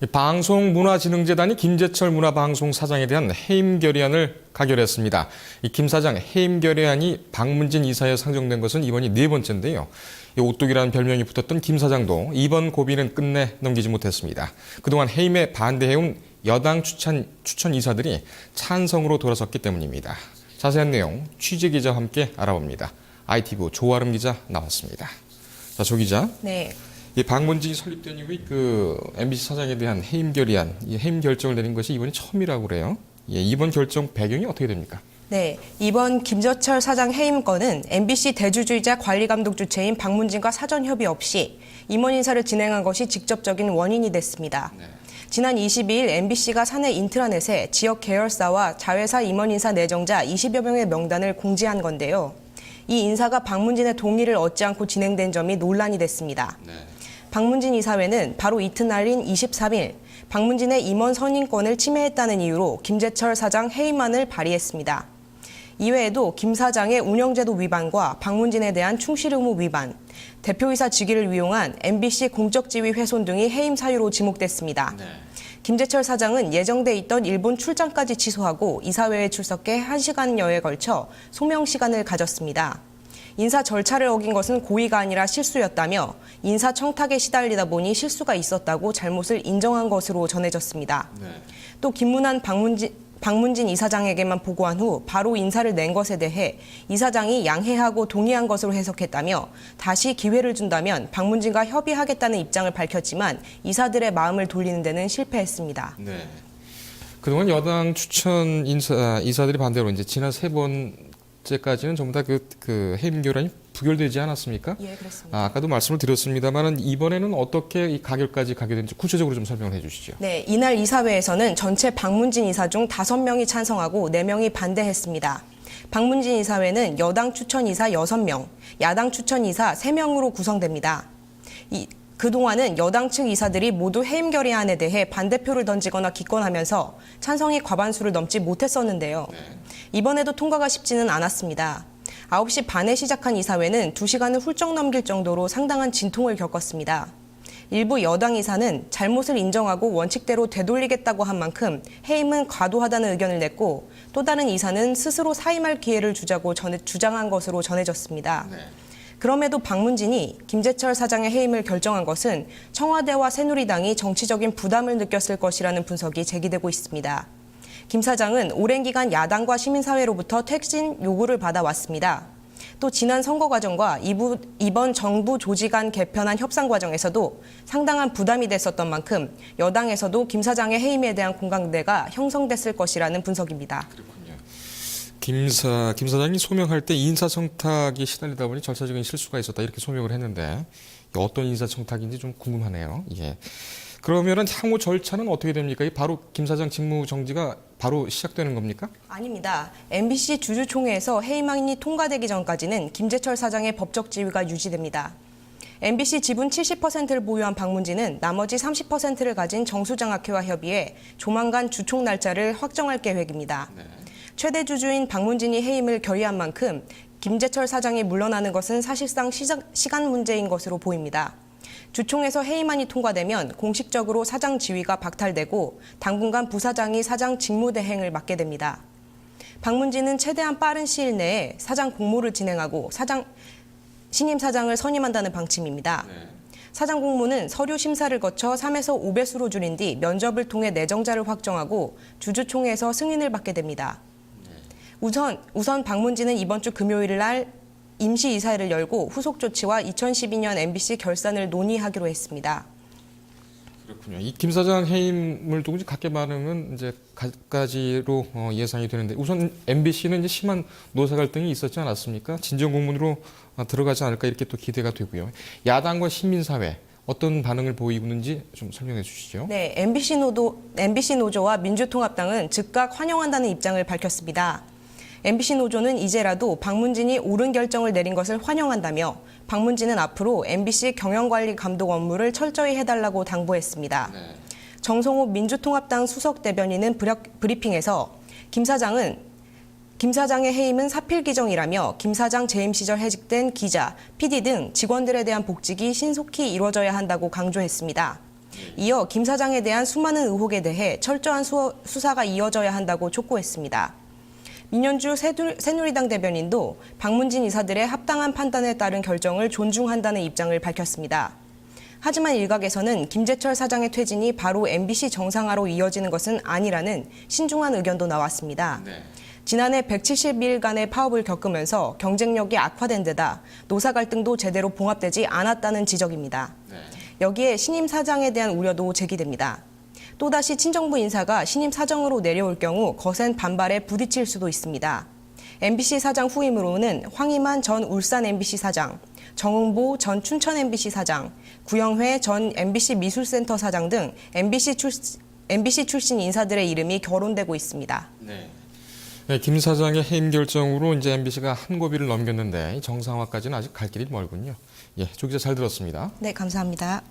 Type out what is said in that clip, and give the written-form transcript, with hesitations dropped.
방송문화진흥재단이 김재철 문화방송사장에 대한 해임 결의안을 가결했습니다. 이 김 사장 해임 결의안이 박문진 이사에 상정된 것은 이번이 네 번째인데요. 이 오뚝이라는 별명이 붙었던 김 사장도 이번 고비는 끝내 넘기지 못했습니다. 그동안 해임에 반대해온 여당 추천 이사들이 찬성으로 돌아섰기 때문입니다. 자세한 내용 취재기자와 함께 알아봅니다. ITV 조아름 기자 나왔습니다. 자, 조 기자. 네. 이 박문진이 설립된 이후에 MBC 사장에 대한 해임 결의안, 이 해임 결정을 내린 것이 이번이 처음이라고 그래요. 이번 결정 배경이 어떻게 됩니까? 네, 이번 김재철 사장 해임 건은 MBC 대주주이자 관리감독 주체인 박문진과 사전 협의 없이 임원 인사를 진행한 것이 직접적인 원인이 됐습니다. 네. 지난 22일 MBC가 사내 인트라넷에 지역 계열사와 자회사 임원 인사 내정자 20여 명의 명단을 공지한 건데요. 이 인사가 박문진의 동의를 얻지 않고 진행된 점이 논란이 됐습니다. 네. 박문진 이사회는 바로 이튿날인 23일 박문진의 임원 선임권을 침해했다는 이유로 김재철 사장 해임안을 발의했습니다. 이외에도 김 사장의 운영제도 위반과 박문진에 대한 충실 의무 위반, 대표이사 직위를 위용한 MBC 공적 지위 훼손 등이 해임 사유로 지목됐습니다. 네. 김재철 사장은 예정돼 있던 일본 출장까지 취소하고 이사회에 출석해 1시간여에 걸쳐 소명 시간을 가졌습니다. 인사 절차를 어긴 것은 고의가 아니라 실수였다며 인사 청탁에 시달리다 보니 실수가 있었다고 잘못을 인정한 것으로 전해졌습니다. 네. 또 김문환 박문진 이사장에게만 보고한 후 바로 인사를 낸 것에 대해 이사장이 양해하고 동의한 것으로 해석했다며 다시 기회를 준다면 박문진과 협의하겠다는 입장을 밝혔지만 이사들의 마음을 돌리는 데는 실패했습니다. 네. 그동안 여당 추천 이사들이 반대로 이제 지난 세 번째까지는 전부 다 그 해임 결의안이 부결되지 않았습니까? 예, 그렇습니다. 아까도 말씀을 드렸습니다만 이번에는 어떻게 이 가결까지 가게 된지 구체적으로 좀 설명을 해주시죠. 네, 이날 이사회에서는 전체 박문진 이사 중 5명이 찬성하고 4명이 반대했습니다. 박문진 이사회는 여당 추천 이사 6명, 야당 추천 이사 3명으로 구성됩니다. 그동안은 여당 측 이사들이 모두 해임 결의안에 대해 반대표를 던지거나 기권하면서 찬성이 과반수를 넘지 못했었는데요. 이번에도 통과가 쉽지는 않았습니다. 9시 반에 시작한 이사회는 2시간을 훌쩍 넘길 정도로 상당한 진통을 겪었습니다. 일부 여당 이사는 잘못을 인정하고 원칙대로 되돌리겠다고 한 만큼 해임은 과도하다는 의견을 냈고 또 다른 이사는 스스로 사임할 기회를 주자고 주장한 것으로 전해졌습니다. 네. 그럼에도 박문진이 김재철 사장의 해임을 결정한 것은 청와대와 새누리당이 정치적인 부담을 느꼈을 것이라는 분석이 제기되고 있습니다. 김 사장은 오랜 기간 야당과 시민사회로부터 퇴진 요구를 받아왔습니다. 또 지난 선거 과정과 이번 정부 조직안 개편안 협상 과정에서도 상당한 부담이 됐었던 만큼 여당에서도 김 사장의 해임에 대한 공감대가 형성됐을 것이라는 분석입니다. 그렇군요. 김 사장이 소명할 때 인사청탁이 시달리다 보니 절차적인 실수가 있었다 이렇게 소명을 했는데 어떤 인사청탁인지 좀 궁금하네요. 예. 그러면은 향후 절차는 어떻게 됩니까? 바로 김 사장 직무 정지가 바로 시작되는 겁니까? 아닙니다. MBC 주주총회에서 해임안이 통과되기 전까지는 김재철 사장의 법적 지위가 유지됩니다. MBC 지분 70%를 보유한 박문진은 나머지 30%를 가진 정수장학회와 협의해 조만간 주총 날짜를 확정할 계획입니다. 네. 최대 주주인 박문진이 해임을 결의한 만큼 김재철 사장이 물러나는 것은 사실상 시간 문제인 것으로 보입니다. 주총에서 해임안이 통과되면 공식적으로 사장 지위가 박탈되고 당분간 부사장이 사장 직무대행을 맡게 됩니다. 박문진은 최대한 빠른 시일 내에 사장 공모를 진행하고 신임 사장을 선임한다는 방침입니다. 네. 사장 공모는 서류 심사를 거쳐 3에서 5배수로 줄인 뒤 면접을 통해 내정자를 확정하고 주주총회에서 승인을 받게 됩니다. 네. 우선 박문진은 이번 주 금요일 날 임시이사회를 열고 후속 조치와 2012년 MBC 결산을 논의하기로 했습니다. 그렇군요. 이 김 사장 해임을 두고 각계 반응은 이제 가지로 예상이 되는데 우선 MBC는 이제 심한 노사 갈등이 있었지 않았습니까? 진정 공문으로 들어가지 않을까 이렇게 또 기대가 되고요. 야당과 시민사회 어떤 반응을 보이고 있는지 좀 설명해 주시죠. 네, MBC 노조와 민주통합당은 즉각 환영한다는 입장을 밝혔습니다. MBC 노조는 이제라도 박문진이 옳은 결정을 내린 것을 환영한다며 박문진은 앞으로 MBC 경영관리 감독 업무를 철저히 해달라고 당부했습니다. 네. 정성호 민주통합당 수석 대변인은 브리핑에서 김 사장의 해임은 사필 기정이라며 김 사장 재임 시절 해직된 기자, PD 등 직원들에 대한 복직이 신속히 이루어져야 한다고 강조했습니다. 이어 김 사장에 대한 수많은 의혹에 대해 철저한 수사가 이어져야 한다고 촉구했습니다. 민현주 새누리당 대변인도 박문진 이사들의 합당한 판단에 따른 결정을 존중한다는 입장을 밝혔습니다. 하지만 일각에서는 김재철 사장의 퇴진이 바로 MBC 정상화로 이어지는 것은 아니라는 신중한 의견도 나왔습니다. 지난해 170일간의 파업을 겪으면서 경쟁력이 악화된 데다 노사 갈등도 제대로 봉합되지 않았다는 지적입니다. 여기에 신임 사장에 대한 우려도 제기됩니다. 또다시 친정부 인사가 신임 사정으로 내려올 경우 거센 반발에 부딪힐 수도 있습니다. MBC 사장 후임으로는 황희만 전 울산 MBC 사장, 정응보 전 춘천 MBC 사장, 구영회 전 MBC 미술센터 사장 등 MBC 출신 인사들의 이름이 거론되고 있습니다. 네, 김 사장의 해임 결정으로 이제 MBC가 한 고비를 넘겼는데 정상화까지는 아직 갈 길이 멀군요. 예, 조 기자 잘 들었습니다. 네, 감사합니다.